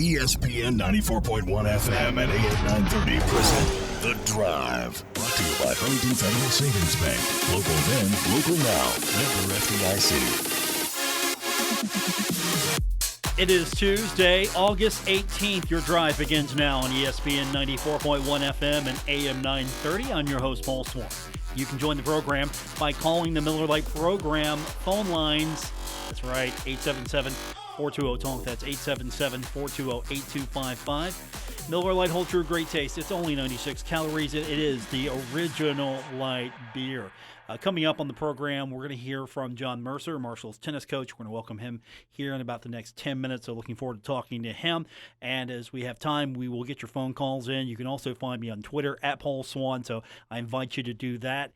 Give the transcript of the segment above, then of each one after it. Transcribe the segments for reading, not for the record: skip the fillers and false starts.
ESPN 94.1 FM and AM 930 present The Drive. Brought to you by Huntington Federal Savings Bank. Local then, local now. Member FDIC. It is Tuesday, August 18th. Your drive begins now on ESPN 94.1 FM and AM 930. I'm your host, Paul Swann. You can join the program by calling the Miller Lite program phone lines. That's right, 877-420-TALK. That's 877-420-8255. Miller Lite holds true great taste. It's only 96 calories. It is the original light beer. Coming up on the program, we're going to hear from John Mercer, Marshall's tennis coach. We're going to welcome him here in about the next 10 minutes, so looking forward to talking to him. And as we have time, we will get your phone calls in. You can also find me on Twitter, at Paul Swann, so I invite you to do that.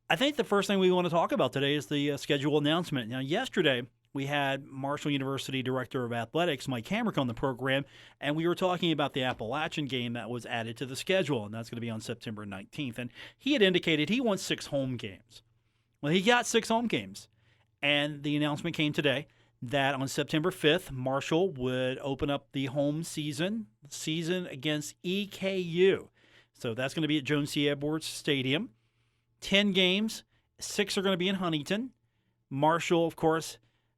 I think the first thing we want to talk about today is the schedule announcement. Now, yesterday, we had Marshall University Director of Athletics, Mike Hamrick, on the program, and we were talking about the Appalachian game that was added to the schedule, and that's going to be on September 19th. And he had indicated he wants 6 home games. Well, he got 6 home games, and the announcement came today that on September 5th, Marshall would open up the home season against EKU. So that's going to be at Joan C. Stadium. 10 games, 6 are going to be in Huntington. Marshall, of course,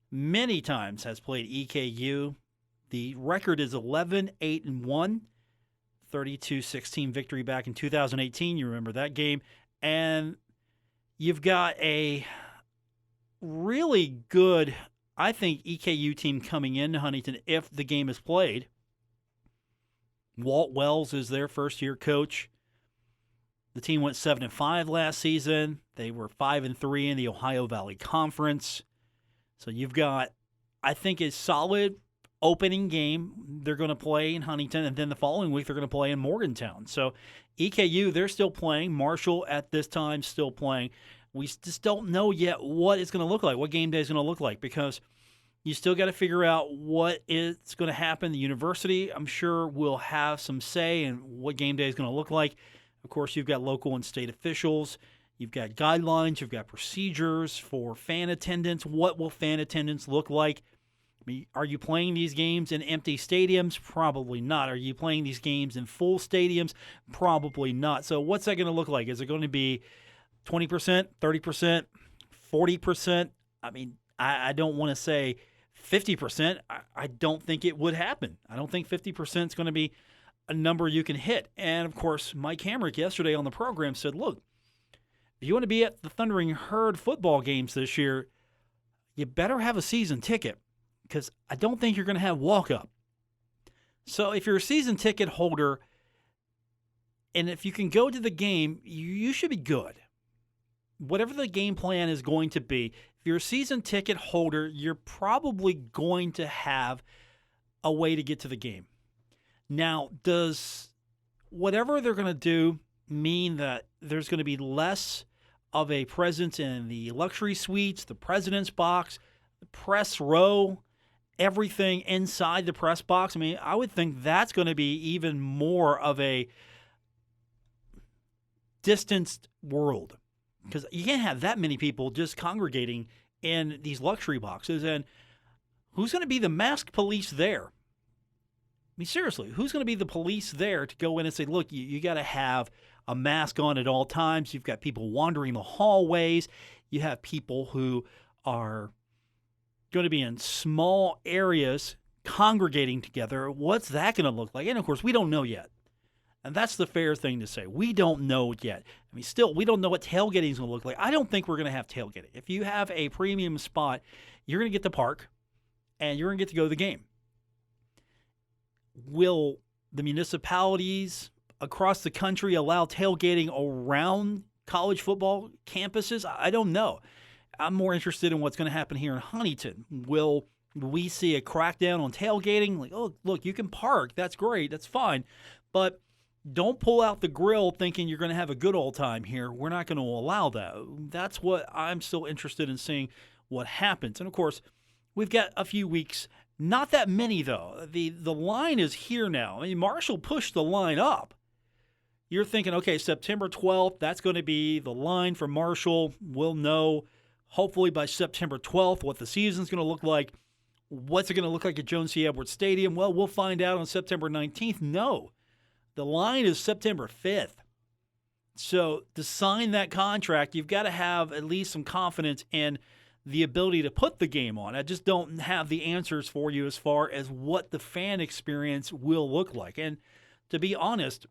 many times has played EKU. The record is 11-8-1, 32-16 victory back in 2018. You remember that game. And you've got a really good, I think, EKU team coming into Huntington if the game is played. Walt Wells is their first-year coach. The team went 7-5 last season. They were 5-3 in the Ohio Valley Conference. So you've got, I think, a solid opening game they're going to play in Huntington, and then the following week they're going to play in Morgantown. So EKU, they're still playing. Marshall at this time still playing. We just don't know yet what it's going to look like, what game day is going to look like, because you still got to figure out what is going to happen. The university, I'm sure, will have some say in what game day is going to look like. Of course, you've got local and state officials. You've got guidelines. You've got procedures for fan attendance. What will fan attendance look like? I mean, are you playing these games in empty stadiums? Probably not. Are you playing these games in full stadiums? Probably not. So what's that going to look like? Is it going to be 20%, 30%, 40%? I mean, I don't want to say 50%. I don't think it would happen. I don't think 50% is going to be a number you can hit. And, of course, Mike Hamrick yesterday on the program said, look, if you want to be at the Thundering Herd football games this year, you better have a season ticket, because I don't think you're going to have walk-up. So if you're a season ticket holder, and if you can go to the game, you should be good. Whatever the game plan is going to be, if you're a season ticket holder, you're probably going to have a way to get to the game. Now, does whatever they're going to do mean that there's going to be less of a presence in the luxury suites, the president's box, the press row, everything inside the press box? I mean, I would think that's going to be even more of a distanced world, because you can't have that many people just congregating in these luxury boxes. And who's going to be the masked police there? I mean, seriously, who's going to be the police there to go in and say, look, you got to have a mask on at all times? You've got people wandering the hallways. You have people who are going to be in small areas congregating together. What's that going to look like? And, of course, we don't know yet. And that's the fair thing to say. We don't know yet. I mean, still, we don't know what tailgating is going to look like. I don't think we're going to have tailgating. If you have a premium spot, you're going to get the park, and you're going to get to go to the game. Will the municipalities across the country allow tailgating around college football campuses? I don't know. I'm more interested in what's going to happen here in Huntington. Will we see a crackdown on tailgating? Like, oh, look, you can park. That's great. That's fine. But don't pull out the grill thinking you're going to have a good old time here. We're not going to allow that. That's what I'm still interested in seeing what happens. And, of course, we've got a few weeks. Not that many, though. The line is here now. I mean, Marshall pushed the line up. You're thinking, okay, September 12th, that's going to be the line for Marshall. We'll know, hopefully, by September 12th what the season's going to look like. What's it going to look like at Joan C. Stadium? Well, we'll find out on September 19th. No, the line is September 5th. So to sign that contract, you've got to have at least some confidence in the ability to put the game on. I just don't have the answers for you as far as what the fan experience will look like. And to be honest,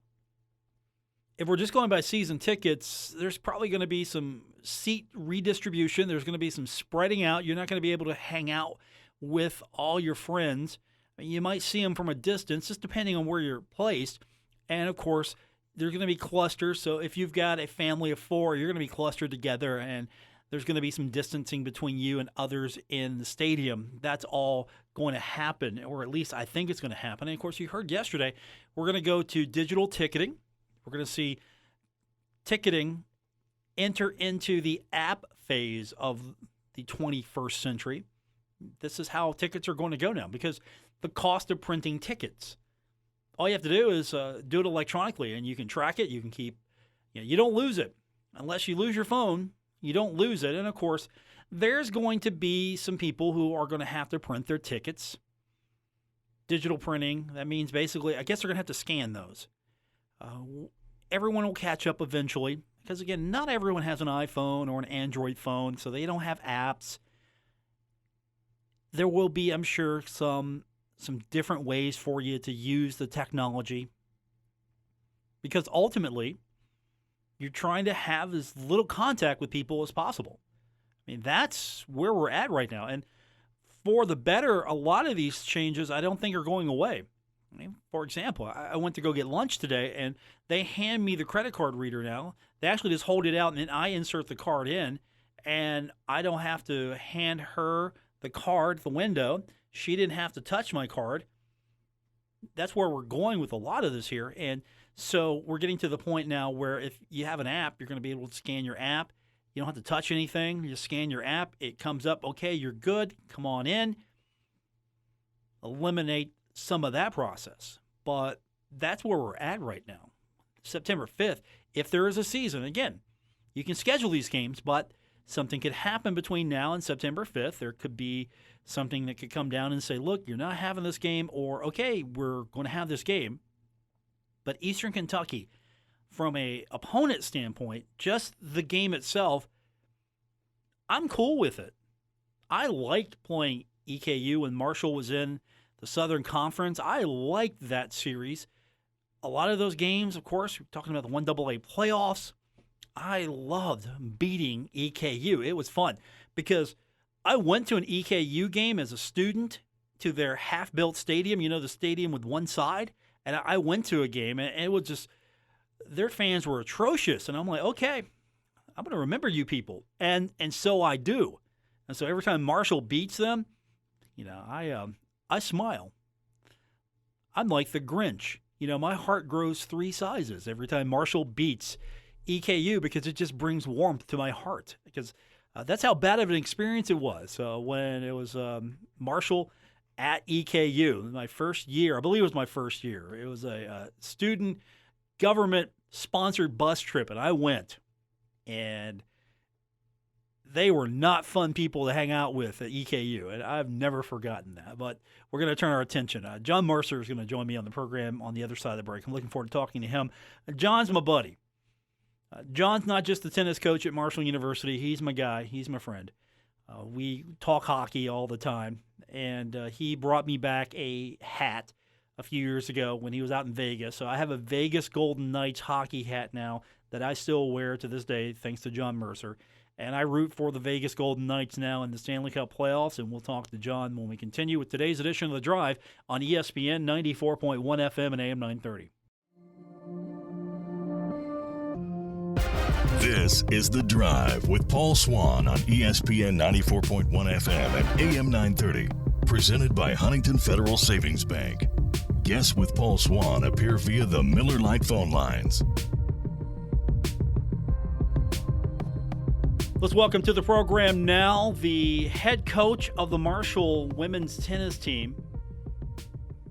if we're just going by season tickets, there's probably going to be some seat redistribution. There's going to be some spreading out. You're not going to be able to hang out with all your friends. You might see them from a distance, just depending on where you're placed. And, of course, there's going to be clusters. So if you've got a family of 4, you're going to be clustered together, and there's going to be some distancing between you and others in the stadium. That's all going to happen, or at least I think it's going to happen. And, of course, you heard yesterday, we're going to go to digital ticketing. We're going to see ticketing enter into the app phase of the 21st century. This is how tickets are going to go now, because the cost of printing tickets, all you have to do is do it electronically, and you can track it. You can keep, you don't lose it. Unless you lose your phone, you don't lose it. And, of course, there's going to be some people who are going to have to print their tickets. Digital printing, that means basically, I guess they're going to have to scan those. Everyone will catch up eventually because, again, not everyone has an iPhone or an Android phone, so they don't have apps. There will be, I'm sure, some different ways for you to use the technology, because ultimately you're trying to have as little contact with people as possible. I mean, that's where we're at right now. And for the better, a lot of these changes I don't think are going away. I mean, for example, I went to go get lunch today, and they hand me the credit card reader now. They actually just hold it out, and then I insert the card in, and I don't have to hand her the card at the window. She didn't have to touch my card. That's where we're going with a lot of this here. And so we're getting to the point now where if you have an app, you're going to be able to scan your app. You don't have to touch anything. You just scan your app. It comes up, okay, you're good. Come on in. Eliminate some of that process. But that's where we're at right now. September 5th, if there is a season, again, you can schedule these games, but something could happen between now and September 5th. There could be something that could come down and say, look, you're not having this game, or, okay, we're going to have this game. But Eastern Kentucky, from a opponent standpoint, just the game itself, I'm cool with it. I liked playing EKU when Marshall was in the Southern Conference. I liked that series. A lot of those games, of course, we're talking about the 1AA playoffs. I loved beating EKU. It was fun because I went to an EKU game as a student to their half-built stadium, the stadium with one side, and I went to a game, and it was just, their fans were atrocious, and I'm like, okay, I'm going to remember you people, and so I do. And so every time Marshall beats them, I smile. I'm like the Grinch. My heart grows 3 sizes every time Marshall beats EKU because it just brings warmth to my heart, because that's how bad of an experience it was when it was Marshall at EKU. My first year, I believe it was my first year. It was a student government-sponsored bus trip, and I went. And they were not fun people to hang out with at EKU, and I've never forgotten that. But we're going to turn our attention. John Mercer is going to join me on the program on the other side of the break. I'm looking forward to talking to him. John's my buddy. John's not just the tennis coach at Marshall University. He's my guy. He's my friend. We talk hockey all the time, and he brought me back a hat a few years ago when he was out in Vegas. So I have a Vegas Golden Knights hockey hat now that I still wear to this day, thanks to John Mercer. And I root for the Vegas Golden Knights now in the Stanley Cup playoffs, and we'll talk to John when we continue with today's edition of The Drive on ESPN 94.1 FM and AM 930. This is The Drive with Paul Swann on ESPN 94.1 FM and AM 930. Presented by Huntington Federal Savings Bank. Guests with Paul Swann appear via the Miller Lite phone lines. Let's welcome to the program now the head coach of the Marshall women's tennis team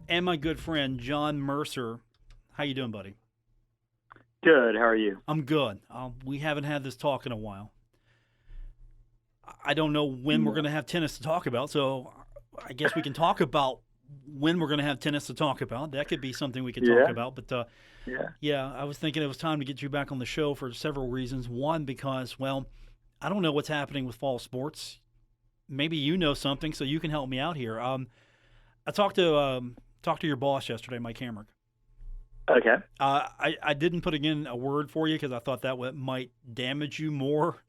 and my good friend, John Mercer. How you doing, buddy? Good. How are you? I'm good. We haven't had this talk in a while. I don't know when we're going to have tennis to talk about, so I guess we can talk about when we're going to have tennis to talk about. That could be something we could talk about. But, yeah, I was thinking it was time to get you back on the show for several reasons. One, because, well, I don't know what's happening with fall sports. Maybe you know something, so you can help me out here. I talked to your boss yesterday, Mike Hamrick. Okay. I didn't put in a word for you because I thought that might damage you more.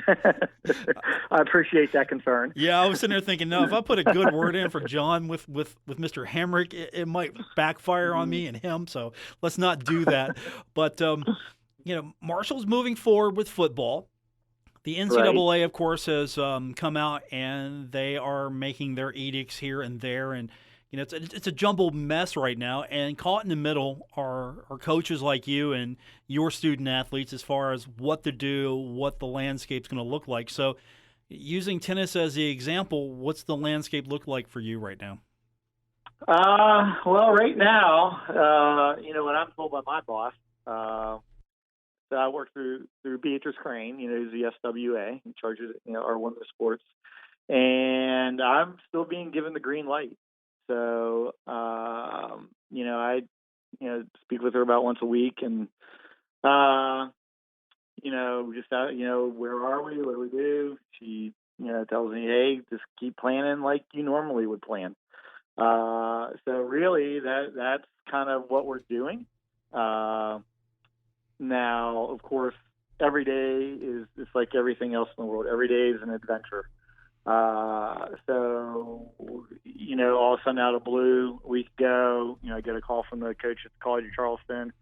I appreciate that concern. Yeah, I was sitting there thinking, no, if I put a good word in for John with Mr. Hamrick, it might backfire on me and him. So let's not do that. But Marshall's moving forward with football. The NCAA, of course, has come out and they are making their edicts here and there, and it's a jumbled mess right now. And caught in the middle are coaches like you and your student athletes as far as what to do, what the landscape's going to look like. So, using tennis as the example, what's the landscape look like for you right now? Well, right now, what I'm told by my boss. So I work through Beatrice Crane, who's the SWA, in charge of our women's sports, and I'm still being given the green light. So I speak with her about once a week, and just where are we? What do we do? She tells me, hey, just keep planning like you normally would plan. So really, that's kind of what we're doing. Now, of course, every day is it's like everything else in the world. Every day is an adventure. So, all of a sudden out of blue, a week ago, I get a call from the coach at the College of Charleston.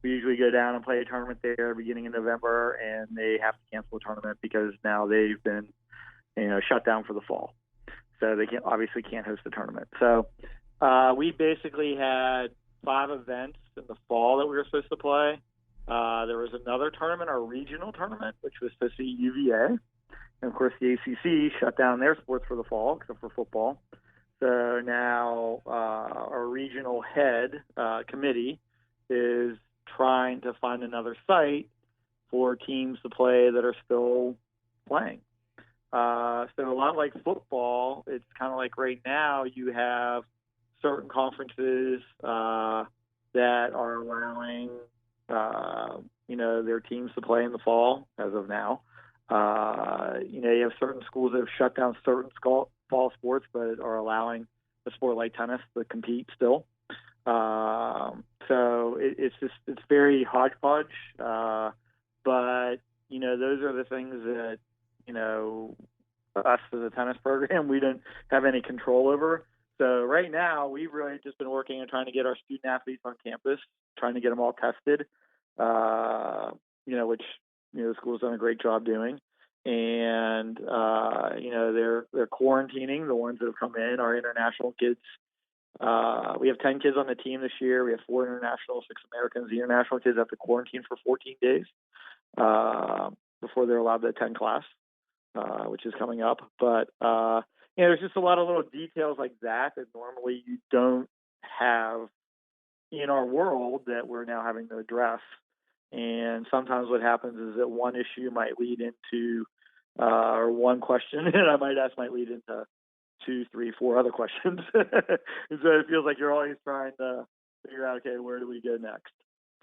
We usually go down and play a tournament there beginning in November, and they have to cancel the tournament because now they've been, shut down for the fall. So they obviously can't host the tournament. So we basically had 5 events in the fall that we were supposed to play. There was another tournament, our regional tournament, which was supposed to be UVA. And, of course, the ACC shut down their sports for the fall, except for football. So now our regional head committee is trying to find another site for teams to play that are still playing. So a lot like football, it's kind of like right now you have certain conferences that are allowing their teams to play in the fall as of now. You have certain schools that have shut down certain fall sports, but are allowing a sport like tennis to compete still. So it's very hodgepodge. But those are the things that us as a tennis program we don't have any control over. So right now we've really just been working on trying to get our student athletes on campus, trying to get them all tested. Which the school's done a great job doing, and they're quarantining the ones that have come in. Our international kids, we have 10 kids on the team this year. We have 4 international, 6 Americans. The international kids have to quarantine for 14 days before they're allowed to attend class, which is coming up. But there's just a lot of little details like that normally you don't have in our world that we're now having to address. And sometimes what happens is that one issue might lead into, or one question that I might ask might lead into 2, 3, 4 other questions. And so it feels like you're always trying to figure out, okay, where do we go next?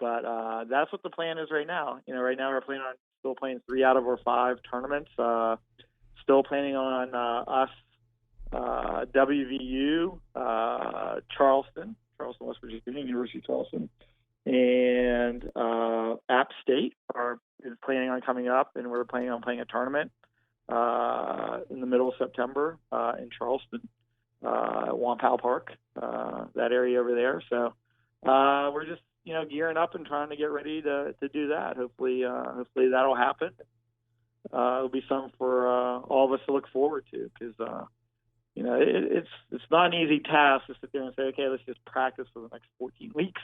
But that's what the plan is right now. Right now we're planning on still playing 3 out of our 5 tournaments. Still planning on us, WVU, Charleston, West Virginia, University of Charleston, and App State is planning on coming up, and we're planning on playing a tournament in the middle of September in Charleston, Wampau Park, that area over there. So we're just gearing up and trying to get ready to do that. Hopefully that'll happen. It'll be something for all of us to look forward to because it's not an easy task to sit there and say, okay, let's just practice for the next 14 weeks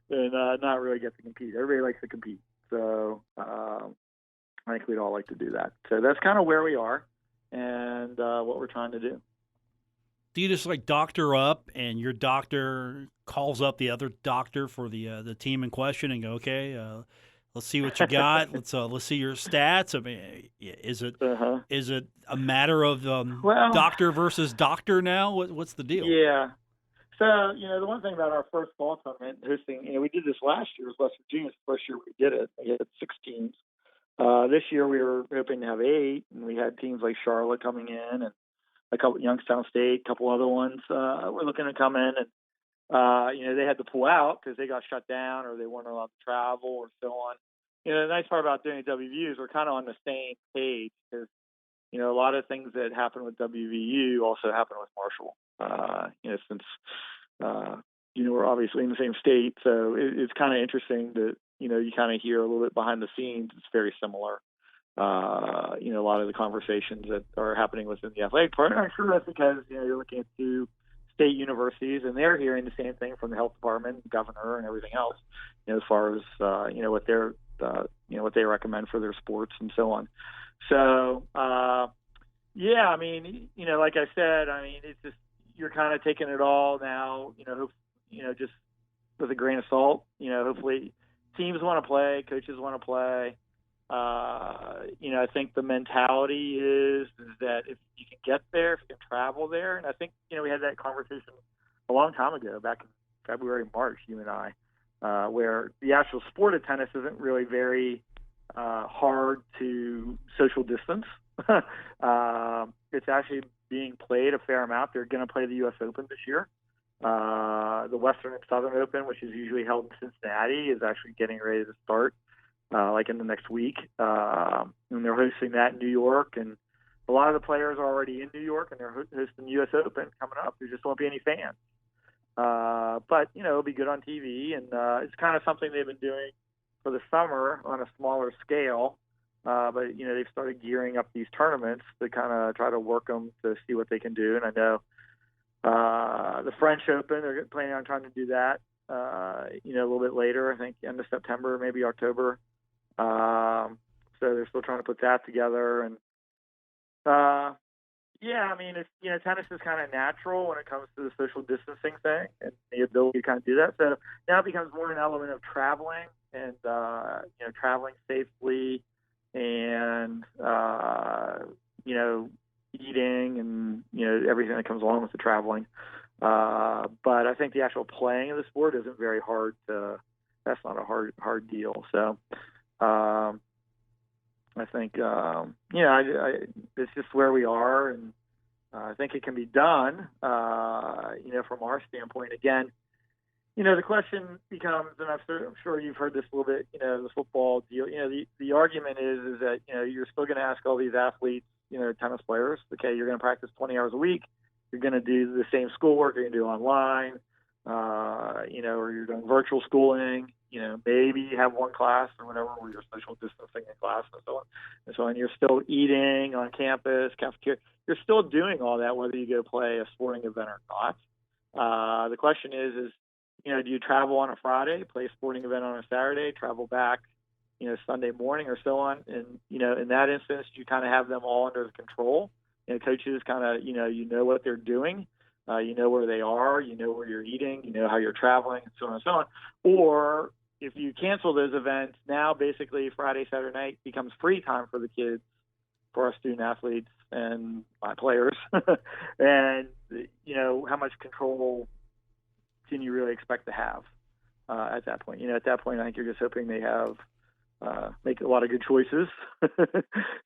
and not really get to compete. Everybody likes to compete. So I think we'd all like to do that. So that's kind of where we are and what we're trying to do. Do you just doctor up and your doctor calls up the other doctor for the team in question and go, okay, Let's see what you got. Let's see your stats. I mean, is it a matter of doctor versus doctor now? What's the deal? Yeah. So, the one thing about our first fall tournament hosting, we did this last year. It was West Virginia's the first year we did it. We had 6 teams. This year we were hoping to have 8, and we had teams like Charlotte coming in and a couple, Youngstown State, a couple other ones were looking to come in. And, they had to pull out because they got shut down or they weren't allowed to travel or so on. The nice part about doing WVU is we're kind of on the same page because, a lot of things that happen with WVU also happen with Marshall. Since we're obviously in the same state, so it's kind of interesting that you kind of hear a little bit behind the scenes. It's very similar. A lot of the conversations that are happening within the athletic department. I'm sure that's because you're looking at 2 state universities, and they're hearing the same thing from the health department, governor, and everything else. As far as what they're what they recommend for their sports and so on. So yeah, I mean, like I said, I mean, it's just you're kind of taking it all now, just with a grain of salt. Hopefully teams want to play, coaches want to play. I think the mentality is that if you can get there, if you can travel there, and I think, we had that conversation a long time ago, back in February, March, you and I, where the actual sport of tennis isn't really very hard to social distance. It's actually being played a fair amount. They're going to play the U.S. Open this year. The Western and Southern Open, which is usually held in Cincinnati, is actually getting ready to start, like in the next week. And they're hosting that in New York. And a lot of the players are already in New York, and they're hosting the U.S. Open coming up. There just won't be any fans. But, it'll be good on TV. And it's kind of something they've been doing for the summer on a smaller scale. But, they've started gearing up these tournaments to kind of try to work them to see what they can do. And I know the French Open, they're planning on trying to do that, a little bit later, I think end of September, maybe October. So they're still trying to put that together. And, yeah, I mean, it's, tennis is kind of natural when it comes to the social distancing thing and the ability to kind of do that. So now it becomes more an element of traveling and, traveling safely and, eating and, everything that comes along with the traveling. But I think the actual playing of the sport isn't very hard that's not a hard deal. So, I think, it's just where we are, and I think it can be done, from our standpoint. Again, the question becomes, and I'm sure you've heard this a little bit, the football deal. The argument is that, you're still going to ask all these athletes, tennis players, okay, you're going to practice 20 hours a week. You're going to do the same schoolwork you're going to do online, or you're doing virtual schooling. Maybe you have one class or whatever where you're social distancing in class and so on. And so on. You're still eating on campus, cafeteria. You're still doing all that whether you go play a sporting event or not. The question is, do you travel on a Friday, play a sporting event on a Saturday, travel back, Sunday morning or so on? And, in that instance, you kind of have them all under the control. Coaches kind of, what they're doing. Where they are, where you're eating, how you're traveling, and so on and so on. Or if you cancel those events, now basically Friday, Saturday night becomes free time for the kids, for our student athletes and my players. And, how much control can you really expect to have at that point? At that point, I think you're just hoping they have make a lot of good choices.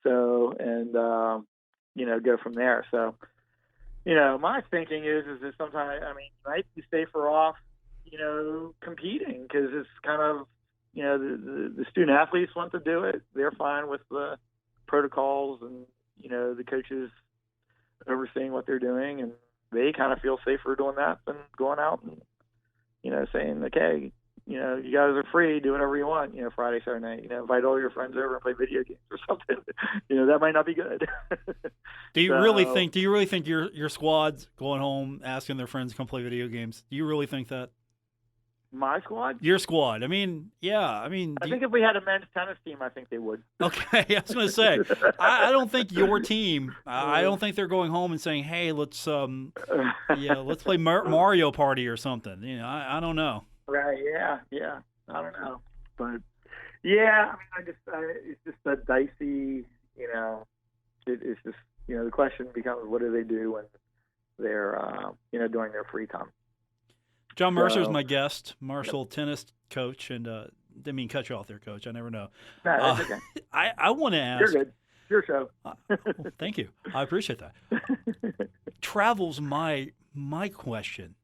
So, and, go from there. So, my thinking is that sometimes, you might be safer off, competing, because it's kind of, the student athletes want to do it. They're fine with the protocols and, the coaches overseeing what they're doing, and they kind of feel safer doing that than going out and, saying, okay, you guys are free, do whatever you want, Friday, Saturday night, invite all your friends over and play video games or something. That might not be good. Do you really think your squad's going home asking their friends to come play video games? Do you really think that? My squad? Your squad. I think if we had a men's tennis team, I think they would. Okay, I was going to say, I don't think your team. I don't think they're going home and saying, "Hey, let's let's play Mario Party or something." I don't know. Right? Yeah. I don't know, but Yeah, I mean, it's just a dicey, it's just, the question becomes, what do they do when they're, during their free time? John Mercer is So, my guest, Marshall tennis coach, and didn't mean to cut you off there, Coach. I never know. no, that's okay. I want to ask. You're good. It's your show. Well, thank you. I appreciate that. Travel's my question.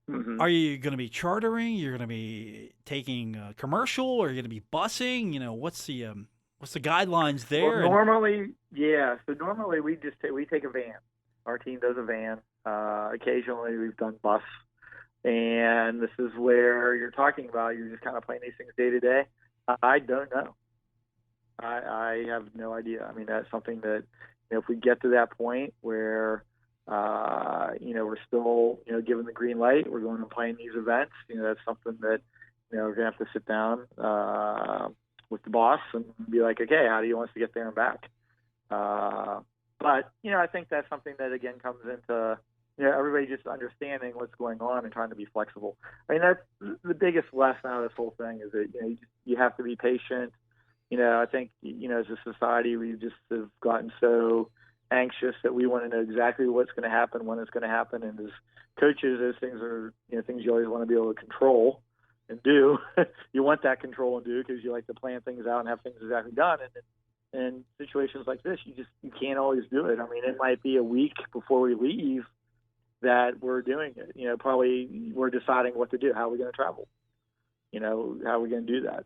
Mm-hmm. Are you going to be chartering? You're going to be taking commercial, or are you going to be busing? What's the guidelines there? Well, normally, yeah. So normally we just we take a van. Our team does a van. Occasionally we've done bus. And this is where you're talking about, you're just kind of playing these things day to day. I don't know. I have no idea. I mean, that's something that, if we get to that point where, we're still, given the green light, we're going to play in these events, that's something that, we're going to have to sit down with the boss and be like, okay, how do you want us to get there and back? But, I think that's something that, again, comes into, everybody just understanding what's going on and trying to be flexible. I mean, that's the biggest lesson out of this whole thing is that, you have to be patient. I think, as a society, we just have gotten so anxious that we want to know exactly what's going to happen, when it's going to happen. And as coaches, those things are, things you always want to be able to control and do. You want that control and do because you like to plan things out and have things exactly done. And in situations like this, you can't always do it. I mean, it might be a week before we leave that we're doing it. Probably we're deciding what to do. How are we going to travel? How are we going to do that?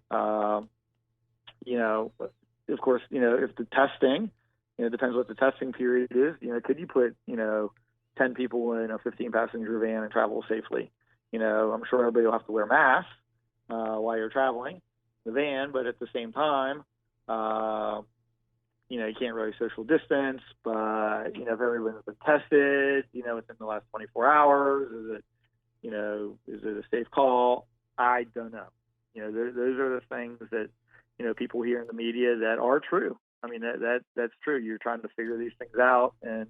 Of course, if the testing, it depends what the testing period is. Could you put, 10 people in a 15-passenger van and travel safely? I'm sure everybody will have to wear masks while you're traveling the van, but at the same time, you can't really social distance, but, if everyone's been tested, within the last 24 hours, is it a safe call? I don't know. Those are the things that, people hear in the media that are true. I mean, that's true. You're trying to figure these things out, and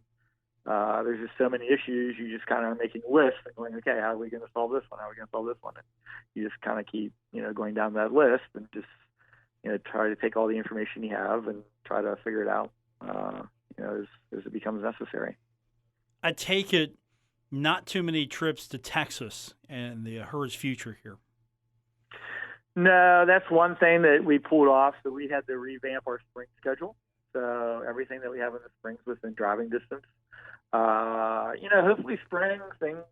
there's just so many issues. You just kind of are making lists and going, okay, how are we going to solve this one? How are we going to solve this one? And you just kind of keep, going down that list and just, try to take all the information you have and try to figure it out, as it becomes necessary. I take it not too many trips to Texas and the Herd's future here. No, that's one thing that we pulled off. So we had to revamp our spring schedule. So everything that we have in the springs within driving distance. Hopefully spring things,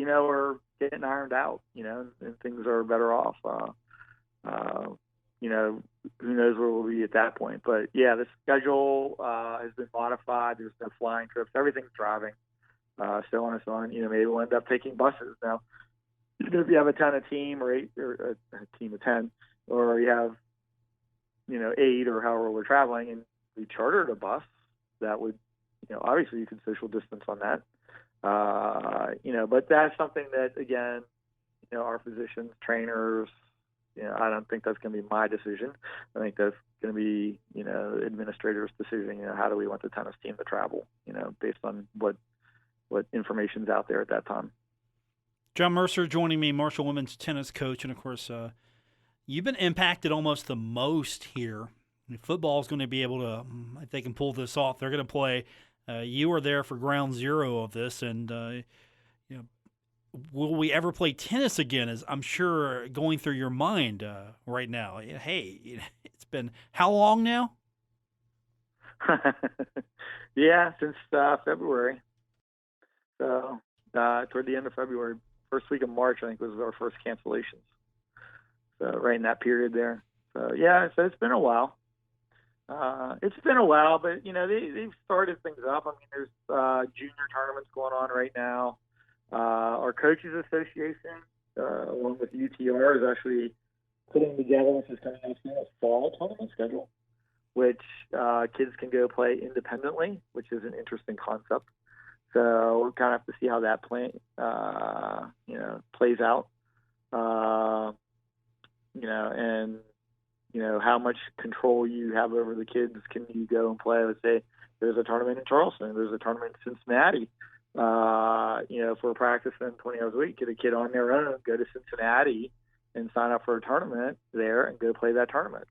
are getting ironed out, and things are better off. Who knows where we'll be at that point. But, yeah, the schedule has been modified. There's no flying trips. Everything's driving, so on and so on. Maybe we'll end up taking buses now. If you have a team or eight, or a team of 10, or you have, 8 or however we're traveling, and we chartered a bus, that would, obviously you can social distance on that. But that's something that, again, our physicians, trainers, I don't think that's going to be my decision. I think that's going to be, the administrator's decision. How do we want the tennis team to travel? Based on what information's out there at that time. John Mercer joining me, Marshall women's tennis coach, and of course, you've been impacted almost the most here. Football is going to be able to, if they can pull this off, they're going to play. You were there for ground zero of this, and will we ever play tennis again? Is I'm sure going through your mind right now. Hey, it's been how long now? Yeah, since February. So toward the end of February, first week of March, I think was our first cancellations. So right in that period there. So yeah, so it's been a while. But they've started things up. I mean, there's junior tournaments going on right now. Our Coaches Association, along with UTR, is actually putting together, which is coming out soon, a fall tournament schedule, which kids can go play independently, which is an interesting concept. So we'll kind of have to see how that plays out. And how much control you have over the kids. Can you go and play? Let's say there's a tournament in Charleston, there's a tournament in Cincinnati. If we're practicing 20 hours a week, get a kid on their own, go to Cincinnati and sign up for a tournament there and go play that tournament,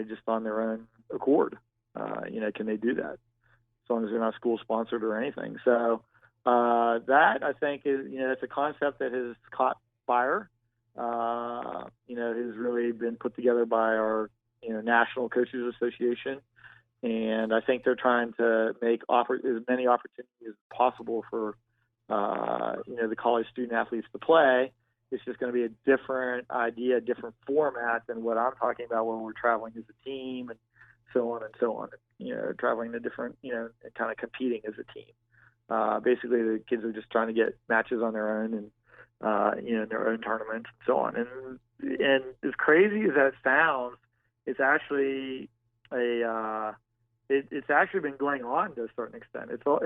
just on their own accord. Can they do that? As long as they're not school sponsored or anything. So that, I think, is, it's a concept that has caught fire. Has really been put together by our, National Coaches Association. And I think they're trying to make as many opportunities as possible for, the college student athletes to play. It's just going to be a different idea, a different format than what I'm talking about, where we're traveling as a team and so on and so on. Traveling to different, and kind of competing as a team. Basically, the kids are just trying to get matches on their own and, in their own tournaments and so on. And as crazy as that sounds, it's actually it's actually been going on to a certain extent. It's all,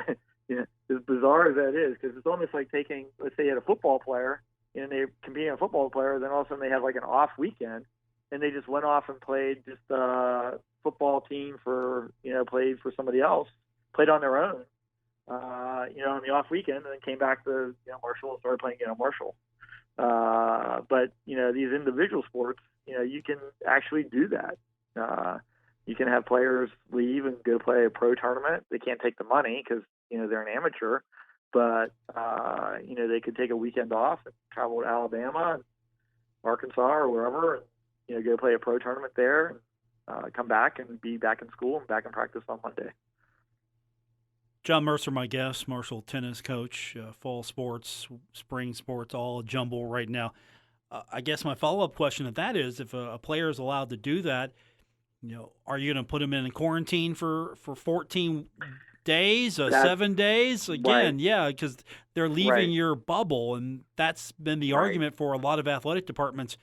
as bizarre as that is, because it's almost like taking, let's say you had a football player and they're competing a football player, then all of a sudden they have like an off weekend and they just went off and played just a football team played for somebody else, played on their own, on the off weekend, and then came back to, Marshall and started playing, Marshall. But, these individual sports, you can actually do that. You can have players leave and go play a pro tournament. They can't take the money because, they're an amateur, but, they could take a weekend off and travel to Alabama, and Arkansas, or wherever, and, go play a pro tournament there, and come back and be back in school and back in practice on Monday. John Mercer, my guest, Marshall tennis coach, fall sports, spring sports, all a jumble right now. I guess my follow-up question to that is, if a player is allowed to do that, are you going to put him in quarantine for 14 days, 7 days? Again, right. Yeah, because they're leaving your bubble, and that's been the argument for a lot of athletic departments,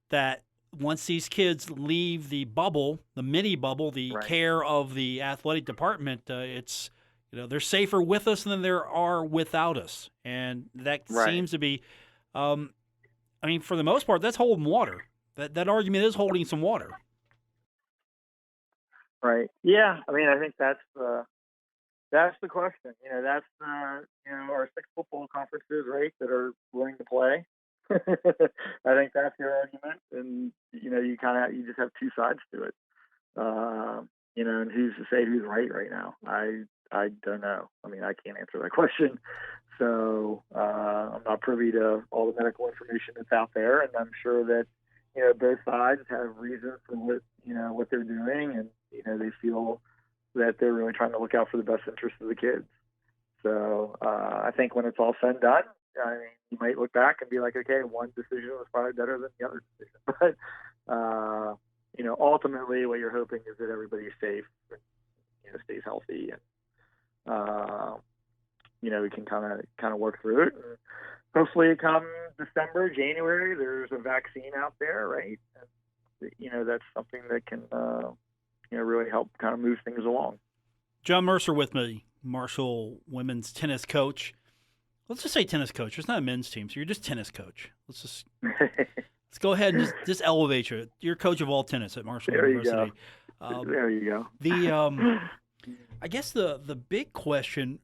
that once these kids leave the bubble, the mini bubble, the care of the athletic department, it's they're safer with us than there are without us, and that seems to be. For the most part, that's holding water. That argument is holding some water. Right. Yeah. I think that's the question. That's our 6 football conferences, right, that are willing to play. I think that's your argument, and you just have two sides to it. And who's to say who's right now? I don't know. I can't answer that question. So I'm not privy to all the medical information that's out there, and I'm sure that both sides have reasons for what they're doing, and they feel that they're really trying to look out for the best interest of the kids. So I think when it's all said and done, you might look back and be like, okay, one decision was probably better than the other decision. But ultimately, what you're hoping is that everybody's safe, and, stays healthy, and we can kind of work through it. And hopefully, come December, January, there's a vaccine out there, right? And, that's something that can really help kind of move things along. John Mercer with me, Marshall women's tennis coach. Let's just say tennis coach. There's not a men's team, so you're just tennis coach. Let's go ahead and just elevate you. You're coach of all tennis at Marshall University. There you go. I guess the big question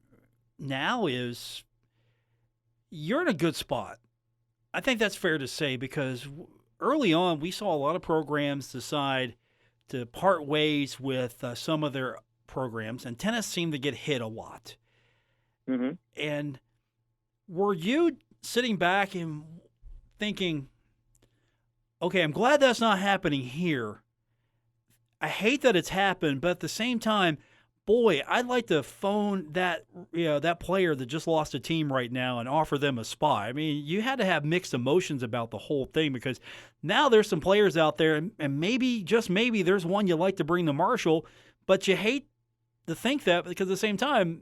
now is, you're in a good spot. I think that's fair to say, because early on we saw a lot of programs decide to part ways with some of their programs, and tennis seemed to get hit a lot. Mm-hmm. And were you sitting back and thinking, okay, I'm glad that's not happening here. I hate that it's happened, but at the same time, boy, I'd like to phone that player that just lost a team right now and offer them a spot. You had to have mixed emotions about the whole thing, because now there's some players out there, and maybe, just maybe, there's one you like to bring to Marshall, but you hate to think that, because at the same time,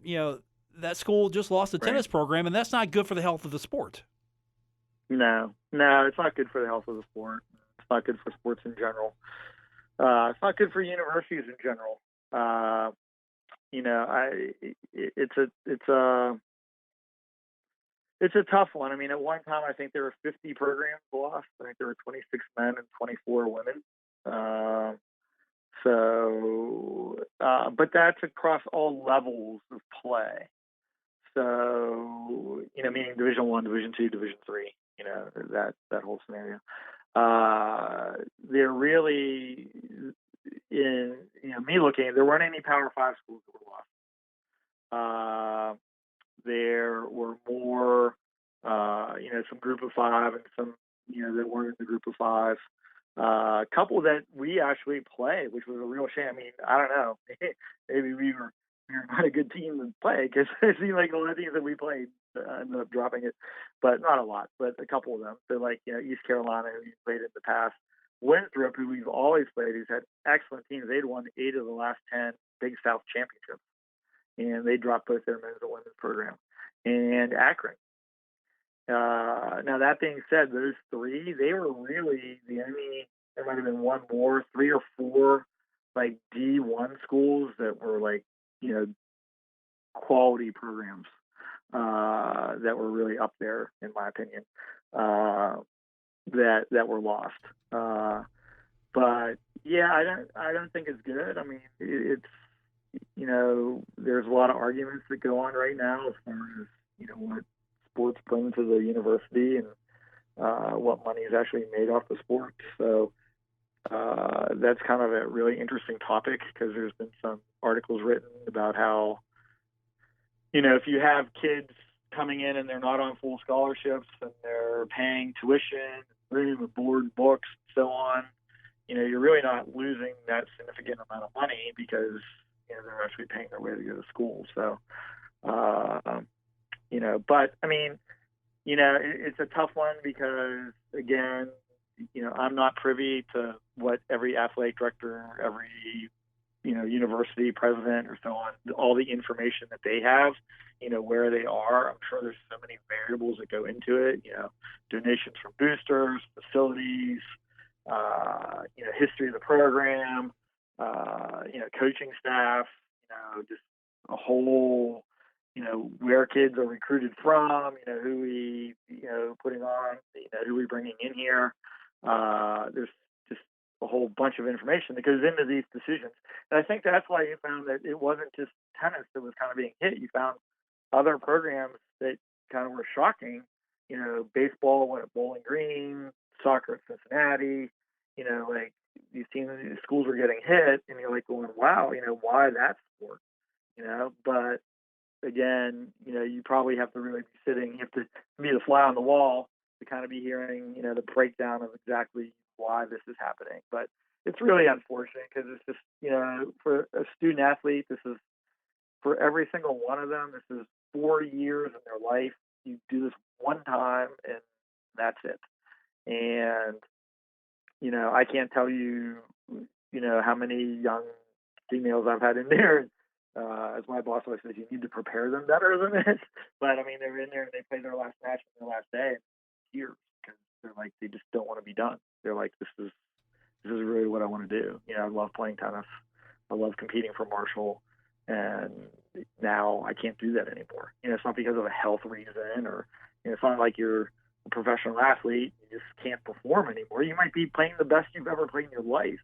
that school just lost a tennis program, and that's not good for the health of the sport. No, it's not good for the health of the sport. It's not good for sports in general. It's not good for universities in general. It's a tough one. At one time, I think there were 50 programs lost. I think there were 26 men and 24 women. But that's across all levels of play. So, meaning Division I, Division II, Division III. that whole scenario. They're really me looking, there weren't any Power 5 schools that were lost. There were more, some Group of 5 and some, that weren't in the Group of 5. A couple that we actually played, which was a real shame. I mean, I don't know. Maybe we were not a good team to play because it seemed like a lot of teams that we played ended up dropping it, but not a lot, but a couple of them. So like, East Carolina, who we played in the past, Winthrop, who we've always played, who's had excellent teams. They'd won 8 of the last 10 Big South championships, and they dropped both their men's and women's program. And Akron. Now, that being said, those 3, they were really the only, there might have been one more, 3 or 4, like D1 schools that were like, quality programs that were really up there, in my opinion, that were lost. But yeah, I don't think it's good. I mean, it's, there's a lot of arguments that go on right now as far as, what sports bring to the university and what money is actually made off the sport. So that's kind of a really interesting topic because there's been some articles written about how, if you have kids coming in and they're not on full scholarships and they're paying tuition, room and board, books, and so on, you're really not losing that significant amount of money because, they're actually paying their way to go to school. So, but I mean, it's a tough one because, again, I'm not privy to what every athletic director, every, university president or so on, all the information that they have, where they are. I'm sure there's so many variables that go into it, donations from boosters, facilities, history of the program, coaching staff, just a whole, where kids are recruited from, who we, putting on, who we bringing in here. There's just a whole bunch of information that goes into these decisions. And I think that's why you found that it wasn't just tennis that was kind of being hit. You found other programs that kind of were shocking, baseball went at Bowling Green, soccer at Cincinnati, like these teams, these schools were getting hit, and you're like going, wow, why that sport? But again, you probably have to really be sitting, you have to be the fly on the wall to kind of be hearing, the breakdown of exactly why this is happening. But it's really unfortunate because it's just, for a student athlete, this is, for every single one of them, this is 4 years in their life. You do this one time and that's it. And, I can't tell you, how many young females I've had in there. As my boss always says, you need to prepare them better than this. But I mean, they're in there and they play their last match on their last day and years because they're like, they just don't want to be done. They're like, this is really what I want to do. I love playing tennis. I love competing for Marshall. And now I can't do that anymore. It's not because of a health reason or it's not like you're a professional athlete. You just can't perform anymore. You might be playing the best you've ever played in your life.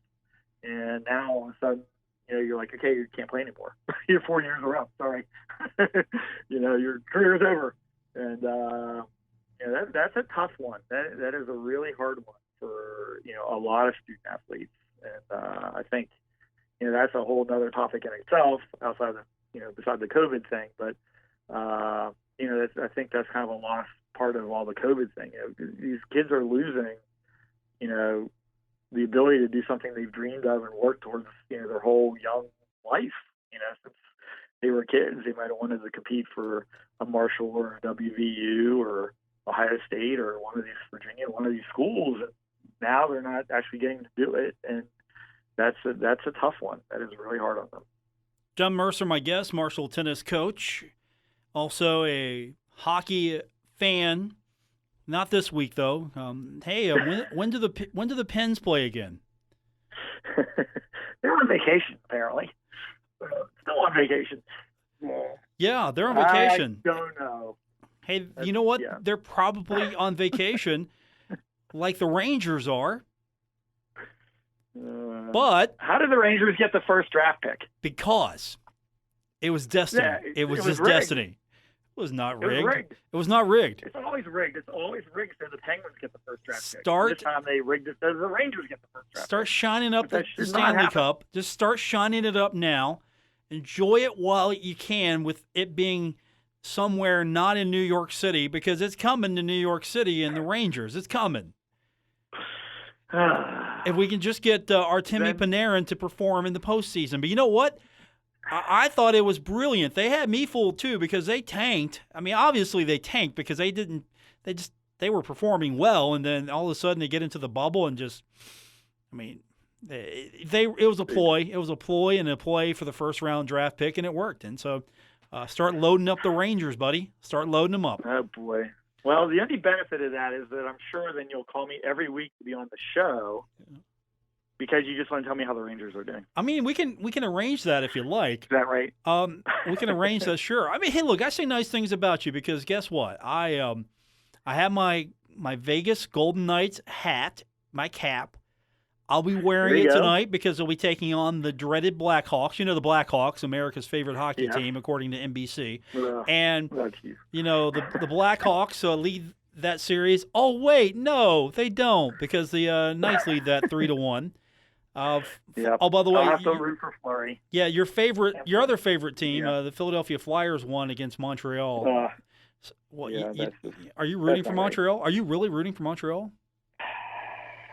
And now all of a sudden, you're like, okay, you can't play anymore. You're 4 years are up. Sorry. Your career's over. And, that's a tough one. That is a really hard one for, a lot of student athletes. And I think, that's a whole other topic in itself outside of, beside the COVID thing. But, I think that's kind of a lost part of all the COVID thing. These kids are losing, the ability to do something they've dreamed of and worked towards, their whole young life. Since they were kids, they might have wanted to compete for a Marshall or a WVU or Ohio State or one of these schools. And now they're not actually getting to do it. And that's a tough one. That is really hard on them. John Mercer, my guest, Marshall tennis coach, also a hockey fan. Not this week, though. When do the Pens play again? They're on vacation, apparently. Still on vacation. Yeah, they're on vacation. I don't know. Hey, you know what? Yeah. They're probably on vacation, like the Rangers are. But how did the Rangers get the first draft pick? Because it was destiny. Yeah, it was just rigged. destiny. was not It was rigged. rigged. It was not rigged. It's always rigged. It's always rigged so the Penguins get the first draft pick. Start- This time they rigged it so the Rangers get the first draft Start pick. shining up But that the should not Stanley happen. Cup. Just start shining it up now. Enjoy it while you can, with it being somewhere not in New York City, because it's coming to New York City and the Rangers. It's coming. If we can just get Artemi Panarin to perform in the postseason. But you know what? I thought it was brilliant. They had me fooled too, because they tanked. I mean, obviously they tanked because they were performing well, and then all of a sudden they get into the bubble and just, I mean, it was a ploy. It was a ploy and a play for the first round draft pick, and it worked. And so start loading up the Rangers, buddy. Start loading them up. Oh, boy. Well, the only benefit of that is that I'm sure then you'll call me every week to be on the show because you just want to tell me how the Rangers are doing. I mean, we can arrange that if you like. Is that right? We can arrange that, sure. I mean, hey, look, I say nice things about you because guess what? I have my Vegas Golden Knights hat, my cap. I'll be wearing it tonight because they'll be taking on the dreaded Blackhawks. You know the Blackhawks, America's favorite hockey team, according to NBC. And, you know, the Blackhawks lead that series. Oh, wait, no, they don't, because the Knights lead that 3-1. Oh, by the way, I'll have to root for Fleury. Yeah, your other favorite team, the Philadelphia Flyers, won against Montreal. Are you rooting for Montreal? Right. Are you really rooting for Montreal?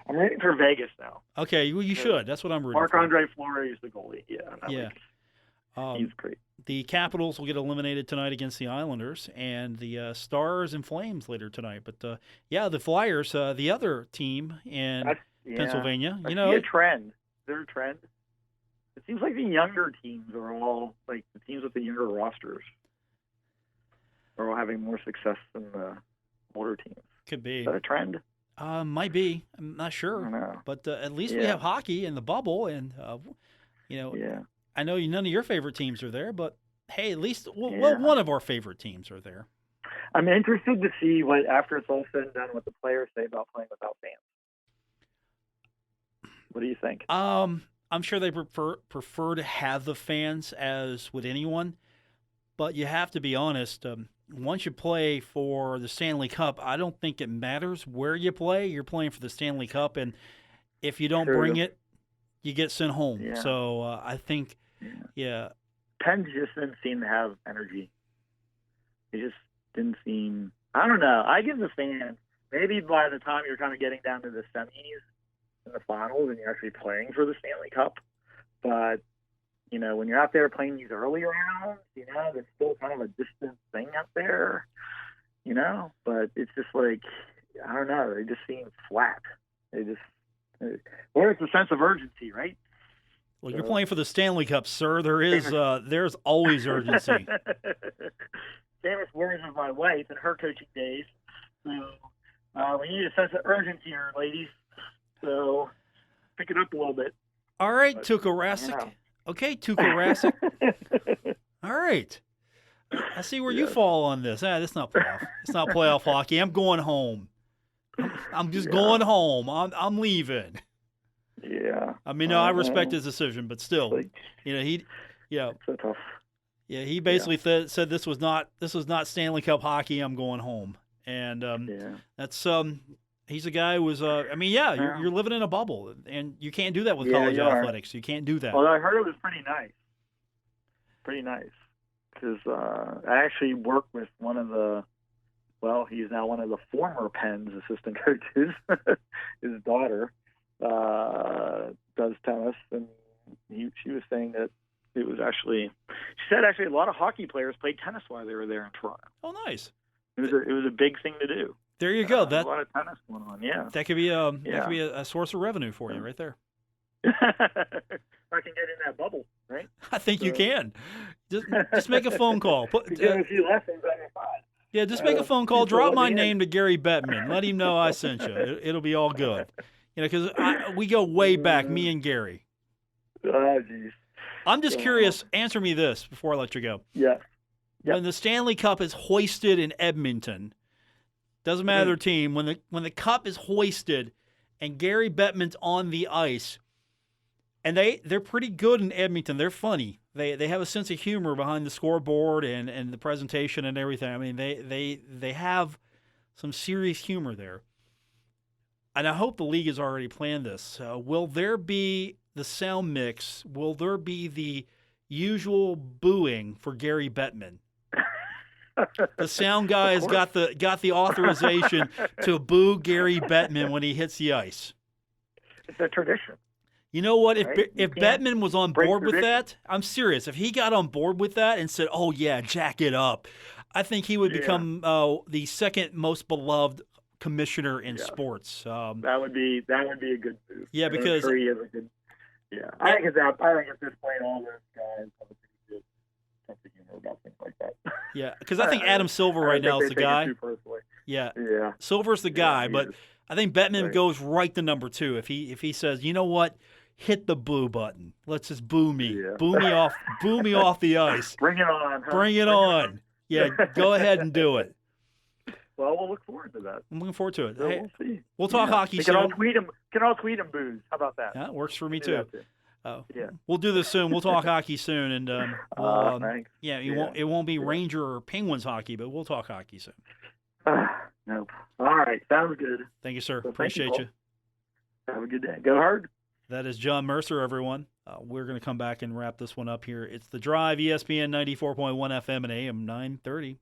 I'm rooting for Vegas now. Okay, well, you should. That's what I'm rooting for. Marc-Andre Fleury is the goalie. He's great. The Capitals will get eliminated tonight against the Islanders, and the Stars and Flames later tonight. But, the Flyers, the other team in Pennsylvania. I see a trend. Is there a trend? It seems like the younger teams are all, like the teams with the younger rosters are all having more success than the older teams. Could be. Is that a trend? Might be. I'm not sure. I don't know. But at least we have hockey in the bubble, and I know none of your favorite teams are there, but hey, at least one of our favorite teams are there. I'm interested to see what, after it's all said and done, what the players say about playing without fans. What do you think? I'm sure they prefer to have the fans, as would anyone, but you have to be honest. Once you play for the Stanley Cup, I don't think it matters where you play. You're playing for the Stanley Cup, and if you don't bring it, you get sent home. Yeah. So I think, Penn just didn't seem to have energy. It just didn't seem. I don't know. I give the fans, maybe by the time you're kind of getting down to the semis and the finals, and you're actually playing for the Stanley Cup, but when you're out there playing these early rounds, there's still kind of a distant thing out there, but it's just like, I don't know, they just seem flat. Where's the sense of urgency, right? Well, you're playing for the Stanley Cup, sir. There's always urgency. Famous words of my wife in her coaching days. So we need a sense of urgency here, ladies. So pick it up a little bit. All right, Tuukka Rask. Okay, Tuukka Rask. All right. I see where you fall on this. That's not playoff. It's not playoff hockey. I'm going home. I'm just going home. I'm leaving. Yeah. I mean, no, I respect his decision, but still, it's so tough. Yeah, he basically said this was not Stanley Cup hockey. I'm going home, and that's he's a guy who was you're living in a bubble, and you can't do that with college athletics. You can't do that. Well, I heard it was pretty nice. Pretty nice, because I actually worked with one of the. Well, he's now one of the former Penn's assistant coaches. His daughter does tennis, and she was saying that it was actually. She said actually a lot of hockey players played tennis while they were there in Toronto. Oh, nice! It was a big thing to do. There you go. A lot of tennis going on. Yeah, that could be a source of revenue for you right there. I can get in that bubble, right? I think you can. Just make a phone call. Give a few lessons on your side. Yeah, just make a phone call. Drop my name to Gary Bettman. Let him know I sent you. It'll be all good. Because we go way back, me and Gary. Oh, geez. I'm just curious. Answer me this before I let you go. Yeah. Yep. When the Stanley Cup is hoisted in Edmonton, doesn't matter their team. When the cup is hoisted, and Gary Bettman's on the ice, and they're pretty good in Edmonton. They're funny. They have a sense of humor behind the scoreboard and the presentation and everything. I mean, they have some serious humor there. And I hope the league has already planned this. Will there be the sound mix? Will there be the usual booing for Gary Bettman? The sound guy has got the authorization to boo Gary Bettman when he hits the ice. It's a tradition. You know what? Right? If Bettman was on board with that, I'm serious. If he got on board with that and said, "Oh yeah, jack it up," I think he would become the second most beloved commissioner in sports. That would be a good move. Yeah, because he is a good. Yeah, I think at this point all those guys have a pretty good sense of humor about things like that. Yeah, because I think Adam Silver right now is the guy. Yeah, Silver's the guy, but I think Bettman goes right to number 2 if he says, you know what, hit the boo button. Let's just boo me, boo me off the ice. Bring it on. Huh? Bring it on. Yeah, go ahead and do it. Well, we'll look forward to that. I'm looking forward to it. So hey, we'll see. We'll talk hockey we soon. Can all tweet him booze. How about that? Yeah, it works for me too. Yeah. We'll do this soon. We'll talk hockey soon, and thanks. Yeah, it won't be Ranger or Penguins hockey, but we'll talk hockey soon. Nope. All right, sounds good. Thank you, sir. So Appreciate you. Have a good day. Go hard. That is John Mercer, everyone. We're going to come back and wrap this one up here. It's The Drive, ESPN 94.1 FM and AM 930.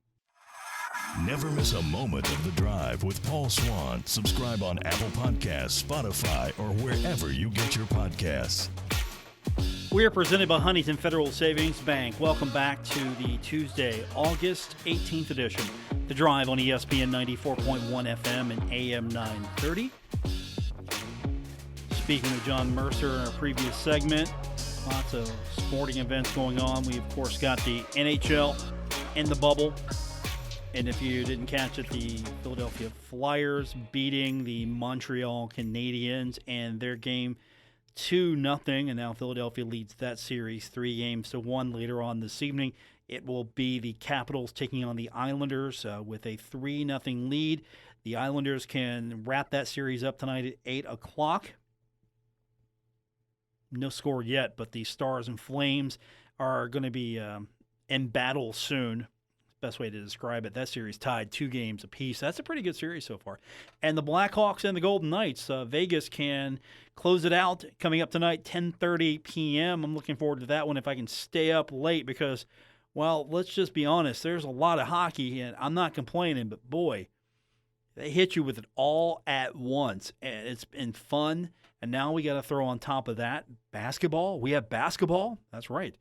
Never miss a moment of The Drive with Paul Swann. Subscribe on Apple Podcasts, Spotify, or wherever you get your podcasts. We are presented by Huntington Federal Savings Bank. Welcome back to the Tuesday, August 18th edition. The Drive on ESPN 94.1 FM and AM 930. Speaking of John Mercer in our previous segment, lots of sporting events going on. We, of course, got the NHL in the bubble. And if you didn't catch it, the Philadelphia Flyers beating the Montreal Canadiens and their game 2-0. And now Philadelphia leads that series 3-1 later on this evening. It will be the Capitals taking on the Islanders with a 3-0 lead. The Islanders can wrap that series up tonight at 8 o'clock. No score yet, but the Stars and Flames are going to be in battle soon. Best way to describe it. That series tied 2 games apiece. That's a pretty good series so far. And the Blackhawks and the Golden Knights, Vegas can close it out coming up tonight, 10:30 p.m. I'm looking forward to that one if I can stay up late because, well, let's just be honest. There's a lot of hockey, and I'm not complaining, but boy, they hit you with it all at once. And it's been fun. And now we got to throw on top of that basketball. We have basketball. That's right.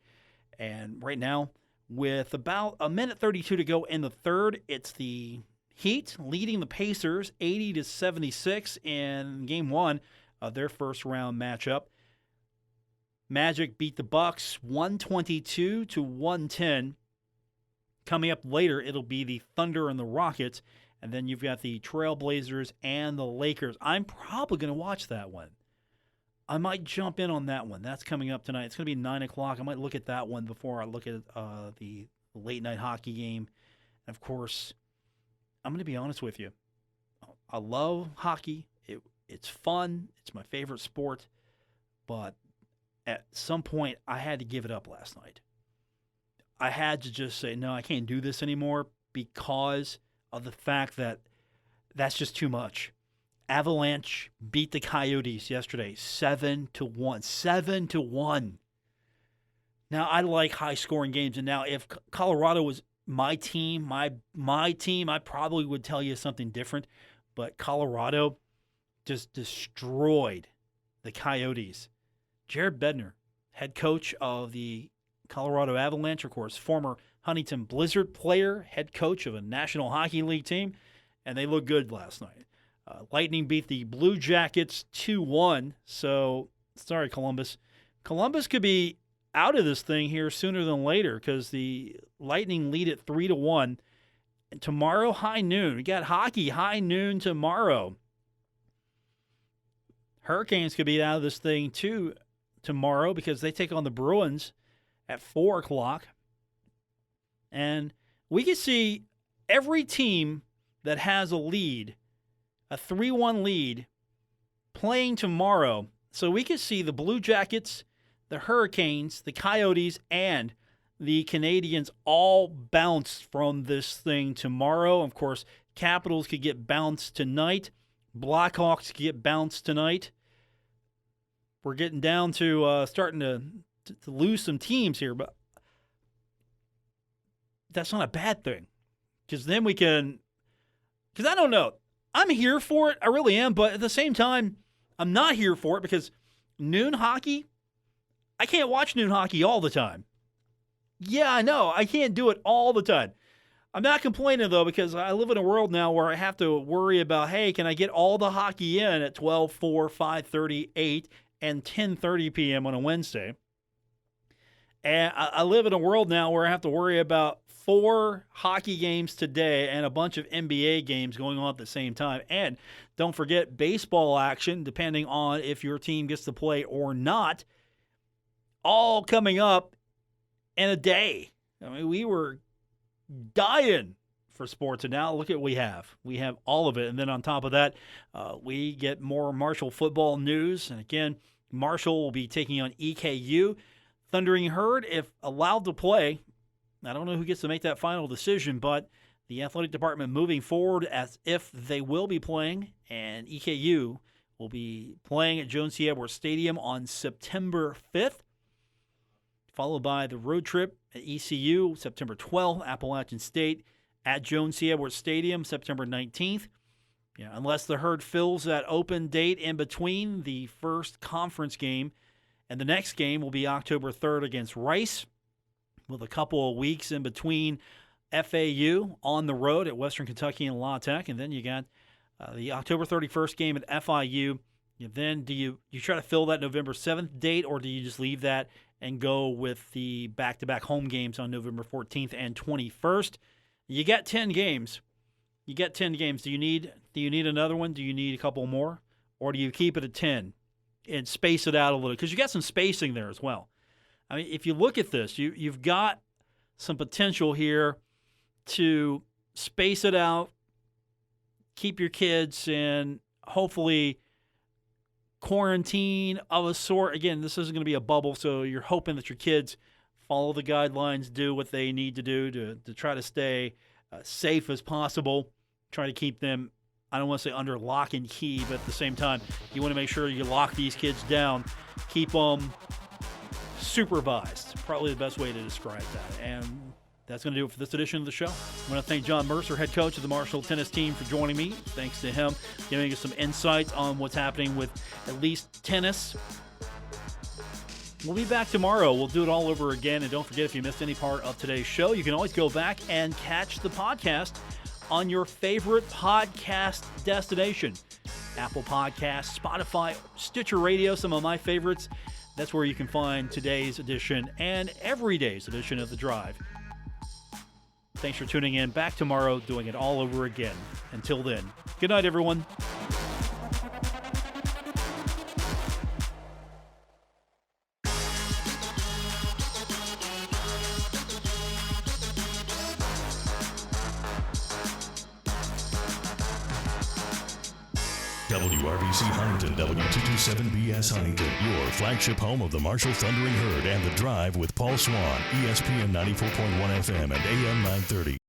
And right now, with about a minute 32 to go in the third, it's the Heat leading the Pacers 80-76 in Game 1 of their first round matchup. Magic beat the Bucks 122-110. Coming up later, it'll be the Thunder and the Rockets, and then you've got the Trailblazers and the Lakers. I'm probably going to watch that one. I might jump in on that one. That's coming up tonight. It's going to be 9 o'clock. I might look at that one before I look at the late-night hockey game. And, of course, I'm going to be honest with you. I love hockey. It's fun. It's my favorite sport. But at some point, I had to give it up last night. I had to just say, no, I can't do this anymore because of the fact that that's just too much. Avalanche beat the Coyotes yesterday 7-1. 7-1. Now, I like high-scoring games, and now if Colorado was my team, my team, I probably would tell you something different, but Colorado just destroyed the Coyotes. Jared Bednar, head coach of the Colorado Avalanche, of course, former Huntington Blizzard player, head coach of a National Hockey League team, and they looked good last night. Lightning beat the Blue Jackets 2-1. So, sorry, Columbus. Columbus could be out of this thing here sooner than later because the Lightning lead at 3-1. And tomorrow, high noon. We got hockey, high noon tomorrow. Hurricanes could be out of this thing, too, tomorrow because they take on the Bruins at 4 o'clock. And we can see every team that has a lead, a 3-1 lead, playing tomorrow. So we could see the Blue Jackets, the Hurricanes, the Coyotes, and the Canadiens all bounce from this thing tomorrow. Of course, Capitals could get bounced tonight. Blackhawks could get bounced tonight. We're getting down to starting to lose some teams here, but that's not a bad thing. Because then we can – because I don't know. I'm here for it. I really am. But at the same time, I'm not here for it because noon hockey, I can't watch noon hockey all the time. Yeah, I know. I can't do it all the time. I'm not complaining, though, because I live in a world now where I have to worry about, hey, can I get all the hockey in at 12, 4, 5:30, 8, and 10:30 p.m. on a Wednesday? And I live in a world now where I have to worry about 4 hockey games today and a bunch of NBA games going on at the same time. And don't forget baseball action, depending on if your team gets to play or not, all coming up in a day. I mean, we were dying for sports, and now look at what we have. We have all of it. And then on top of that, we get more Marshall football news. And again, Marshall will be taking on EKU. Thundering Herd, if allowed to play, I don't know who gets to make that final decision, but the athletic department moving forward as if they will be playing, and EKU will be playing at Joan C. Stadium on September 5th, followed by the road trip at ECU, September 12th, Appalachian State at Joan C. Stadium, September 19th. Yeah, unless the Herd fills that open date in between the first conference game and the next game will be October 3rd against Rice, with a couple of weeks in between FAU on the road at Western Kentucky and La Tech. And then you got the October 31st game at FIU. Then do you try to fill that November 7th date, or do you just leave that and go with the back-to-back home games on November 14th and 21st? You got 10 games. You get 10 games. Do you need another one? Do you need a couple more? Or do you keep it at 10 and space it out a little? Because you got some spacing there as well. I mean, if you look at this, you've got some potential here to space it out, keep your kids in, hopefully quarantine of a sort. Again, this isn't going to be a bubble, so you're hoping that your kids follow the guidelines, do what they need to do to try to stay safe as possible, try to keep them, I don't want to say under lock and key, but at the same time, you want to make sure you lock these kids down, keep them supervised. Probably the best way to describe that. And that's going to do it for this edition of the show. I want to thank John Mercer, head coach of the Marshall tennis team, for joining me. Thanks to him, giving us some insights on what's happening with at least tennis. We'll be back tomorrow. We'll do it all over again. And don't forget, if you missed any part of today's show, you can always go back and catch the podcast on your favorite podcast destination. Apple Podcasts, Spotify, Stitcher Radio, some of my favorites. That's where you can find today's edition and every day's edition of The Drive. Thanks for tuning in. Back tomorrow, doing it all over again. Until then, good night, everyone. WRBC Huntington, W227BS Huntington, your flagship home of the Marshall Thundering Herd and The Drive with Paul Swann, ESPN 94.1 FM and AM 930.